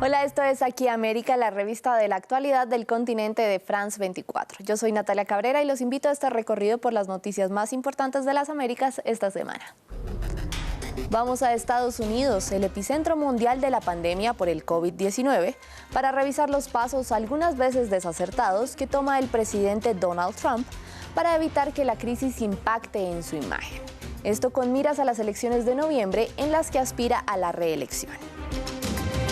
Hola, esto es Aquí América, la revista de la actualidad del continente de France 24. Yo soy Natalia Cabrera y los invito a este recorrido por las noticias más importantes de las Américas esta semana. Vamos a Estados Unidos, el epicentro mundial de la pandemia por el COVID-19, para revisar los pasos algunas veces desacertados que toma el presidente Donald Trump para evitar que la crisis impacte en su imagen. Esto con miras a las elecciones de noviembre en las que aspira a la reelección.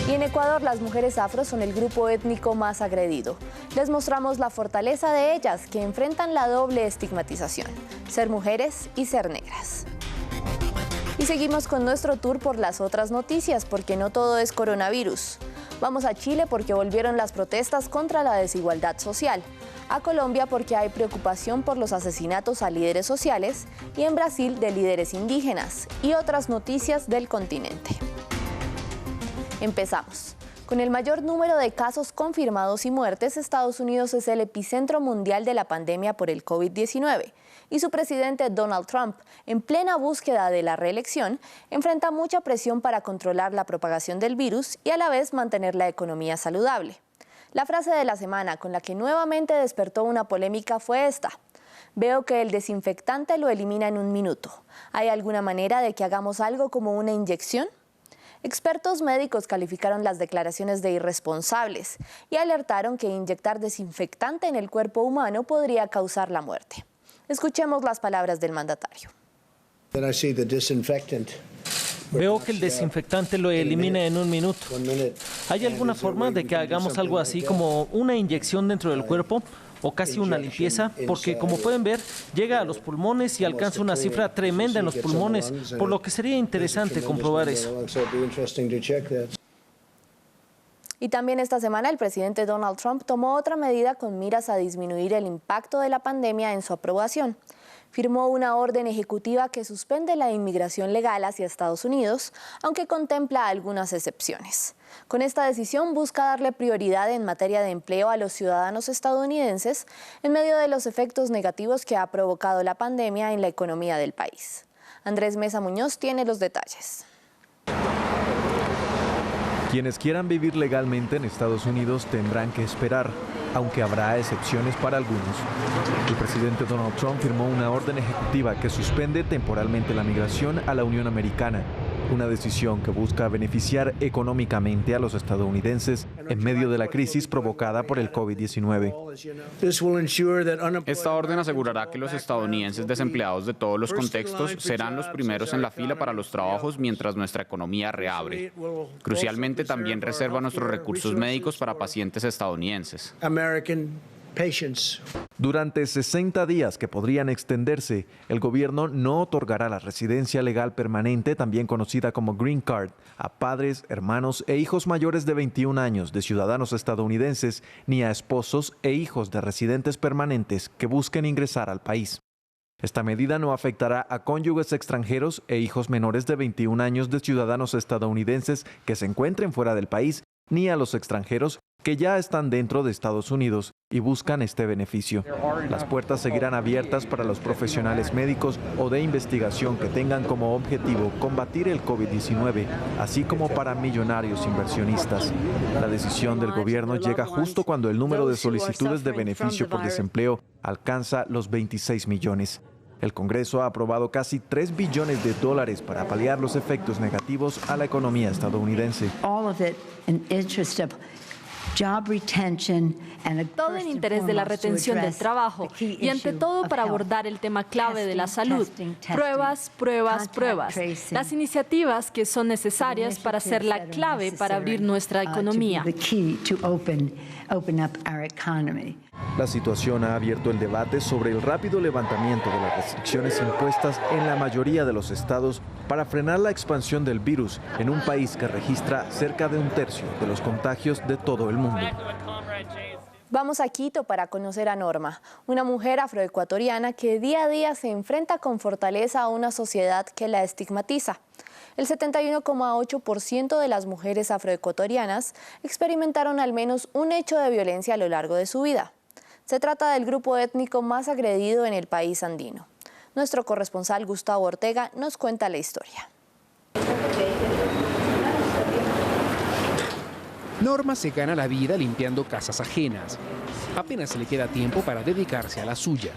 Y en Ecuador, las mujeres afro son el grupo étnico más agredido. Les mostramos la fortaleza de ellas, que enfrentan la doble estigmatización: ser mujeres y ser negras. Y seguimos con nuestro tour por las otras noticias, porque no todo es coronavirus. Vamos a Chile porque volvieron las protestas contra la desigualdad social, a Colombia porque hay preocupación por los asesinatos a líderes sociales y en Brasil de líderes indígenas, y otras noticias del continente. Empezamos. Con el mayor número de casos confirmados y muertes, Estados Unidos es el epicentro mundial de la pandemia por el COVID-19. Y su presidente Donald Trump, en plena búsqueda de la reelección, enfrenta mucha presión para controlar la propagación del virus y a la vez mantener la economía saludable. La frase de la semana con la que nuevamente despertó una polémica fue esta: veo que el desinfectante lo elimina en un minuto. ¿Hay alguna manera de que hagamos algo como una inyección? Expertos médicos calificaron las declaraciones de irresponsables y alertaron que inyectar desinfectante en el cuerpo humano podría causar la muerte. Escuchemos las palabras del mandatario. Veo que el desinfectante lo elimina en un minuto. ¿Hay alguna forma de que hagamos algo así como una inyección dentro del cuerpo o casi una limpieza? Porque, como pueden ver, llega a los pulmones y alcanza una cifra tremenda en los pulmones, por lo que sería interesante comprobar eso. Y también esta semana el presidente Donald Trump tomó otra medida con miras a disminuir el impacto de la pandemia en su aprobación. Firmó una orden ejecutiva que suspende la inmigración legal hacia Estados Unidos, aunque contempla algunas excepciones. Con esta decisión busca darle prioridad en materia de empleo a los ciudadanos estadounidenses en medio de los efectos negativos que ha provocado la pandemia en la economía del país. Andrés Mesa Muñoz tiene los detalles. Quienes quieran vivir legalmente en Estados Unidos tendrán que esperar, aunque habrá excepciones para algunos. El presidente Donald Trump firmó una orden ejecutiva que suspende temporalmente la migración a la Unión Americana, una decisión que busca beneficiar económicamente a los estadounidenses en medio de la crisis provocada por el COVID-19. Esta orden asegurará que los estadounidenses desempleados de todos los contextos serán los primeros en la fila para los trabajos mientras nuestra economía reabre. Crucialmente, también reserva nuestros recursos médicos para pacientes estadounidenses. Durante 60 días que podrían extenderse, el gobierno no otorgará la residencia legal permanente, también conocida como Green Card, a padres, hermanos e hijos mayores de 21 años de ciudadanos estadounidenses, ni a esposos e hijos de residentes permanentes que busquen ingresar al país. Esta medida no afectará a cónyuges extranjeros e hijos menores de 21 años de ciudadanos estadounidenses que se encuentren fuera del país, ni a los extranjeros que ya están dentro de Estados Unidos y buscan este beneficio. Las puertas seguirán abiertas para los profesionales médicos o de investigación que tengan como objetivo combatir el COVID-19, así como para millonarios inversionistas. La decisión del gobierno llega justo cuando el número de solicitudes de beneficio por desempleo alcanza los 26 millones. El Congreso ha aprobado casi $3 billones para paliar los efectos negativos a la economía estadounidense. Todo en interés de la retención del trabajo y ante todo para abordar el tema clave de la salud. Pruebas, pruebas, pruebas. Las iniciativas que son necesarias para ser la clave para abrir nuestra economía. La situación ha abierto el debate sobre el rápido levantamiento de las restricciones impuestas en la mayoría de los estados para frenar la expansión del virus en un país que registra cerca de 1/3 de los contagios de todo el mundo. Vamos a Quito para conocer a Norma, una mujer afroecuatoriana que día a día se enfrenta con fortaleza a una sociedad que la estigmatiza. El 71,8% de las mujeres afroecuatorianas experimentaron al menos un hecho de violencia a lo largo de su vida. Se trata del grupo étnico más agredido en el país andino. Nuestro corresponsal Gustavo Ortega nos cuenta la historia. Norma se gana la vida limpiando casas ajenas. Apenas le queda tiempo para dedicarse a la suya.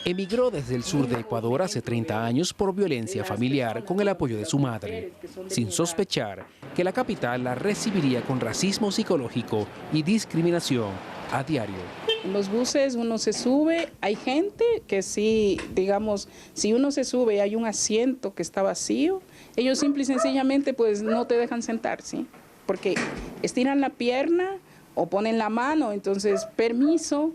Emigró desde el sur de Ecuador hace 30 años por violencia familiar con el apoyo de su madre, sin sospechar que la capital la recibiría con racismo psicológico y discriminación a diario. En los buses uno se sube, hay gente que sí, digamos, si uno se sube y hay un asiento que está vacío, ellos simple y sencillamente pues no te dejan sentar, ¿sí? Porque estiran la pierna o ponen la mano, entonces permiso,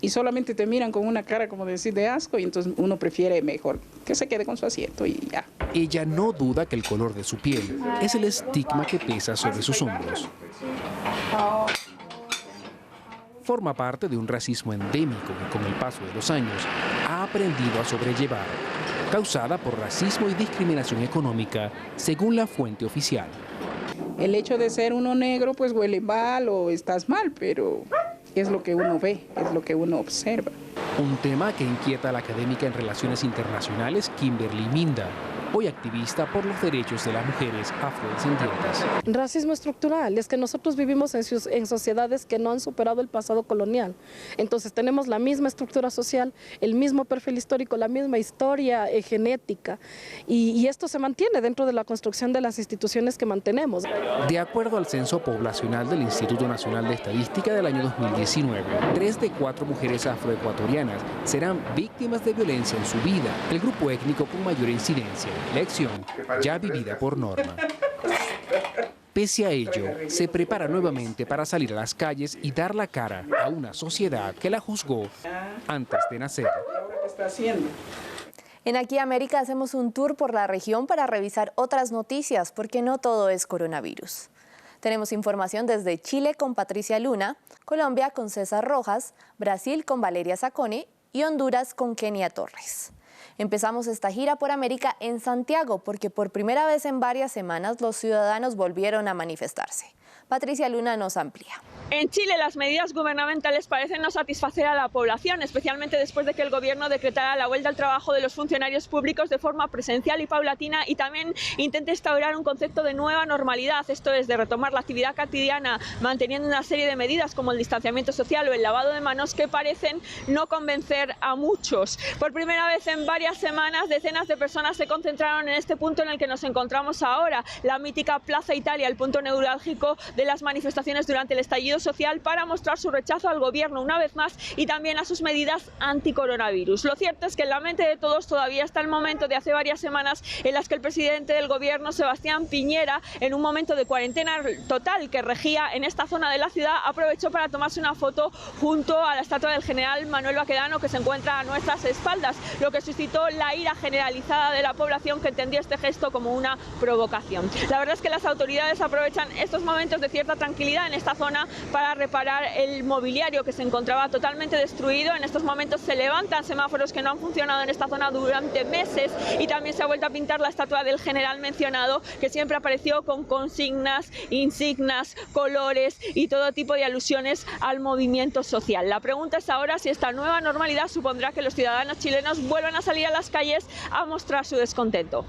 y solamente te miran con una cara como decir de asco, y entonces uno prefiere mejor que se quede con su asiento y ya. Ella no duda que el color de su piel es el estigma que pesa sobre sus hombros. Forma parte de un racismo endémico que con el paso de los años ha aprendido a sobrellevar, causada por racismo y discriminación económica, según la fuente oficial. El hecho de ser uno negro pues huele mal o estás mal, pero es lo que uno ve, es lo que uno observa. Un tema que inquieta a la académica en Relaciones Internacionales Kimberly Minda, hoy activista por los derechos de las mujeres afrodescendientes. Racismo estructural, es que nosotros vivimos en sociedades que no han superado el pasado colonial. Entonces tenemos la misma estructura social, el mismo perfil histórico, la misma historia genética. Y esto se mantiene dentro de la construcción de las instituciones que mantenemos. De acuerdo al Censo Poblacional del Instituto Nacional de Estadística del año 2019, 3 de 4 mujeres afroecuatorianas serán víctimas de violencia en su vida, el grupo étnico con mayor incidencia. Lección ya vivida por Norma. Pese a ello, se prepara nuevamente para salir a las calles y dar la cara a una sociedad que la juzgó antes de nacer. En Aquí América hacemos un tour por la región para revisar otras noticias, porque no todo es coronavirus. Tenemos información desde Chile con Patricia Luna, Colombia con César Rojas, Brasil con Valeria Zaccone y Honduras con Kenia Torres. Empezamos esta gira por América en Santiago, porque por primera vez en varias semanas los ciudadanos volvieron a manifestarse. Patricia Luna nos amplía. En Chile las medidas gubernamentales parecen no satisfacer a la población, especialmente después de que el gobierno decretara la vuelta al trabajo de los funcionarios públicos de forma presencial y paulatina, y también intenta instaurar un concepto de nueva normalidad, esto es, de retomar la actividad cotidiana manteniendo una serie de medidas como el distanciamiento social o el lavado de manos que parecen no convencer a muchos. Por primera vez en varias semanas, decenas de personas se concentraron en este punto en el que nos encontramos ahora, la mítica Plaza Italia, el punto neurálgico de las manifestaciones durante el estallido social, para mostrar su rechazo al gobierno una vez más y también a sus medidas anticoronavirus. Lo cierto es que en la mente de todos todavía está el momento de hace varias semanas en las que el presidente del gobierno, Sebastián Piñera, en un momento de cuarentena total que regía en esta zona de la ciudad, aprovechó para tomarse una foto junto a la estatua del general Manuel Baquedano, que se encuentra a nuestras espaldas, lo que suscitó la ira generalizada de la población, que entendió este gesto como una provocación. La verdad es que las autoridades aprovechan estos momentos de cierta tranquilidad en esta zona para reparar el mobiliario que se encontraba totalmente destruido. En estos momentos se levantan semáforos que no han funcionado en esta zona durante meses, y también se ha vuelto a pintar la estatua del general mencionado, que siempre apareció con consignas, insignias, colores y todo tipo de alusiones al movimiento social. La pregunta es ahora si esta nueva normalidad supondrá que los ciudadanos chilenos vuelvan a salir a las calles a mostrar su descontento.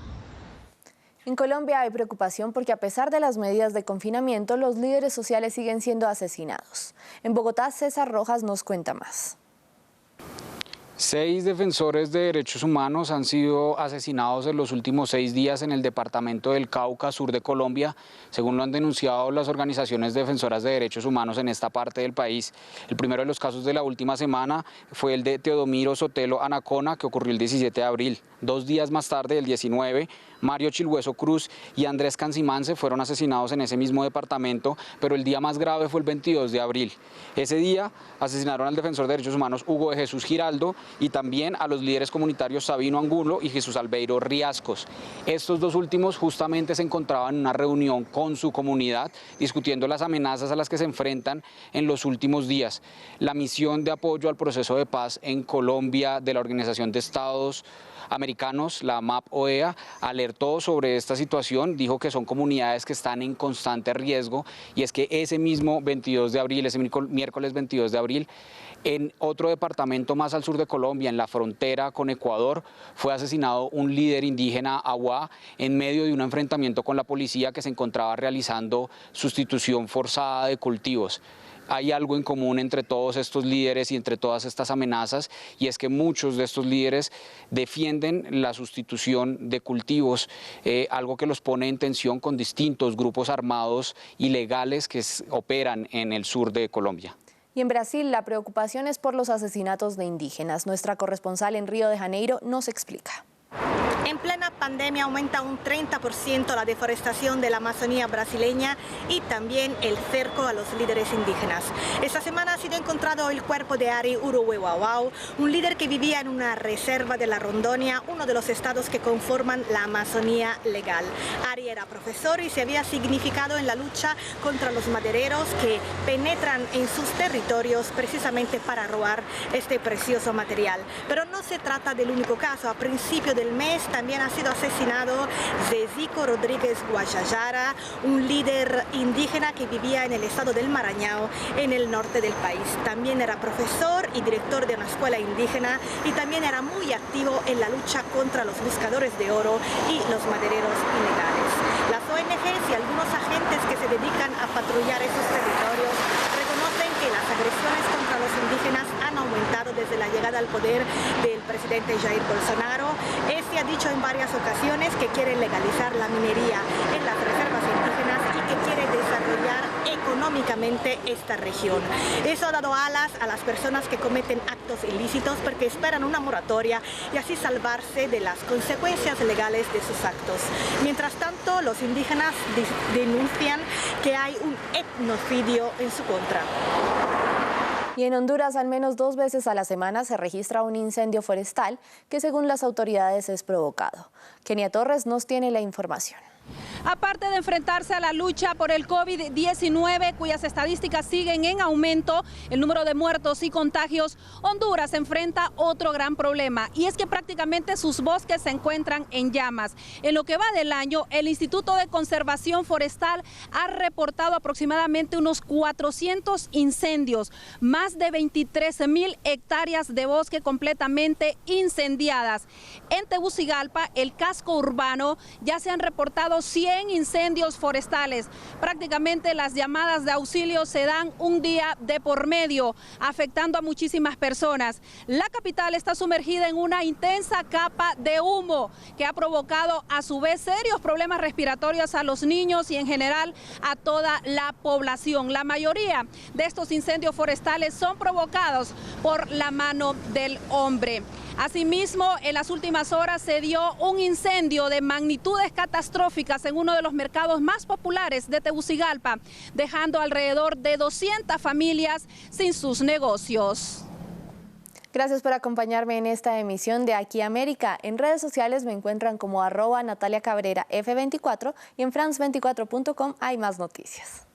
En Colombia hay preocupación porque, a pesar de las medidas de confinamiento, los líderes sociales siguen siendo asesinados. En Bogotá, César Rojas nos cuenta más. 6 defensores de derechos humanos han sido asesinados en los últimos 6 días en el departamento del Cauca, sur de Colombia, según lo han denunciado las organizaciones defensoras de derechos humanos en esta parte del país. El primero de los casos de la última semana fue el de Teodomiro Sotelo Anacona, que ocurrió el 17 de abril. 2 días más tarde, el 19, Mario Chilhueso Cruz y Andrés Cancimance fueron asesinados en ese mismo departamento, pero el día más grave fue el 22 de abril. Ese día asesinaron al defensor de derechos humanos Hugo de Jesús Giraldo y también a los líderes comunitarios Sabino Angulo y Jesús Albeiro Riascos. Estos dos últimos justamente se encontraban en una reunión con su comunidad discutiendo las amenazas a las que se enfrentan en los últimos días. La misión de apoyo al proceso de paz en Colombia de la Organización de Estados americanos, la MAP-OEA, alertó sobre esta situación, dijo que son comunidades que están en constante riesgo, y es que ese mismo 22 de abril, ese miércoles 22 de abril, en otro departamento más al sur de Colombia, en la frontera con Ecuador, fue asesinado un líder indígena Awá en medio de un enfrentamiento con la policía que se encontraba realizando sustitución forzada de cultivos. Hay algo en común entre todos estos líderes y entre todas estas amenazas, y es que muchos de estos líderes defienden la sustitución de cultivos, algo que los pone en tensión con distintos grupos armados ilegales que operan en el sur de Colombia. Y en Brasil, la preocupación es por los asesinatos de indígenas. Nuestra corresponsal en Río de Janeiro nos explica. En plena pandemia aumenta un 30% la deforestación de la Amazonía brasileña y también el cerco a los líderes indígenas. Esta semana ha sido encontrado el cuerpo de Ari Uruguay-Wawau, un líder que vivía en una reserva de la Rondônia, uno de los estados que conforman la Amazonía legal. Ari era profesor y se había significado en la lucha contra los madereros que penetran en sus territorios precisamente para robar este precioso material. Pero no se trata del único caso. A principio del mes también ha sido asesinado Zezico Rodríguez Guajajara, un líder indígena que vivía en el estado del Maranhão, en el norte del país. También era profesor y director de una escuela indígena y también era muy activo en la lucha contra los buscadores de oro y los madereros ilegales. Las ONGs y algunos agentes que se dedican a patrullar esos territorios reconocen que las agresiones contra los indígenas han aumentado desde la llegada al poder del presidente Jair Bolsonaro. Este ha dicho en varias ocasiones que quiere legalizar la minería en las reservas indígenas y que quiere desarrollar económicamente esta región. Eso ha dado alas a las personas que cometen actos ilícitos porque esperan una moratoria y así salvarse de las consecuencias legales de sus actos. Mientras tanto, los indígenas denuncian que hay un etnocidio en su contra. Y en Honduras, al menos 2 veces a la semana se registra un incendio forestal que, según las autoridades, es provocado. Kenia Torres nos tiene la información. Aparte de enfrentarse a la lucha por el COVID-19, cuyas estadísticas siguen en aumento, el número de muertos y contagios, Honduras enfrenta otro gran problema, y es que prácticamente sus bosques se encuentran en llamas. En lo que va del año, el Instituto de Conservación Forestal ha reportado aproximadamente unos 400 incendios, más de 23,000 hectáreas de bosque completamente incendiadas. En Tegucigalpa, el casco urbano, ya se han reportado 100 incendios forestales. Prácticamente las llamadas de auxilio se dan un día de por medio, afectando a muchísimas personas. La capital está sumergida en una intensa capa de humo que ha provocado a su vez serios problemas respiratorios a los niños y en general a toda la población. La mayoría de estos incendios forestales son provocados por la mano del hombre. Asimismo, en las últimas horas se dio un incendio de magnitudes catastróficas en uno de los mercados más populares de Tegucigalpa, dejando alrededor de 200 familias sin sus negocios. Gracias por acompañarme en esta emisión de Aquí América. En redes sociales me encuentran como @NataliaCabreraF24 y en France24.com hay más noticias.